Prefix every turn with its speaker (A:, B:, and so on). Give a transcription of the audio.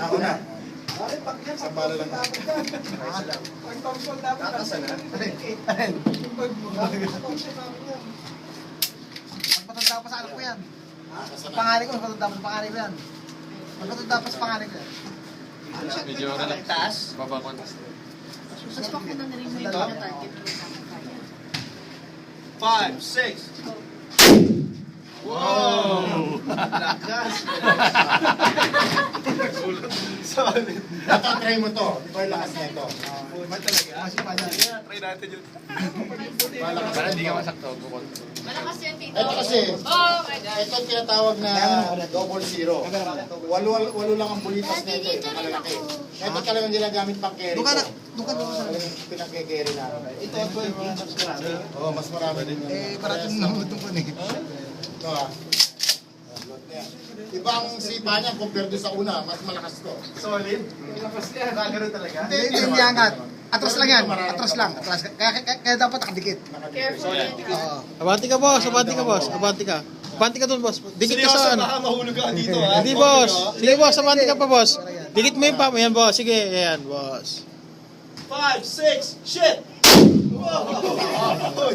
A: Ako na. Isang bala lang.
B: Magpatanda pa sa anak ko yan. Pangalan ko, magpatanda pa sa pangalan ko yan. Magpatanda pa sa pangalan ko yan.
C: Medyo lang taas. Baba ko na.
D: Mas pakuna na rin mo yung target mo sa kaya.
E: 5, 6.
C: Wow!
E: Lakas! Solid.
A: Dapat try mo to. Di ba yung lakas na ito?
E: Man talaga.
B: Kasi pa yan.
E: Try natin yun.
C: Para hindi ka masakto. Bukod.
D: Malakas yan, Tito.
A: Ito kasi,
D: Oh my God.
A: ito ang tinatawag na double zero. Walo lang ang bulitas na ito eh, malalaki. Ito talagang ginagamit pang carry
B: Doon ka na,
A: ko.
B: doon ka doon sa...
A: Talagang pinag-carry na.
E: Ito ang 12 inches marami.
A: Oo, mas marami din.
B: Eh, parating nahulog ko eh.
A: Ito ah. Ibang sipa niya compared doon sa una, mas malakas to.
E: Solid. Lakas niya. Nagano'n talaga.
B: Hindi angat. Atras lang yan. Atras lang. Atras. Kaya dapat nakadikit.
D: Careful yan.
B: Oo.
F: Abante ka, boss. Abante ka, boss. Abante ka. Abante ka doon, boss. Dikit ka sa ano.
E: Baka mahulog ka dito ha.
F: Hindi, boss. Sige, boss. Abante ka pa, boss. Dikit mo yung pa. Ayan, boss. Sige. Ayan, boss.
E: 5, 6, shit! Wow! Oh,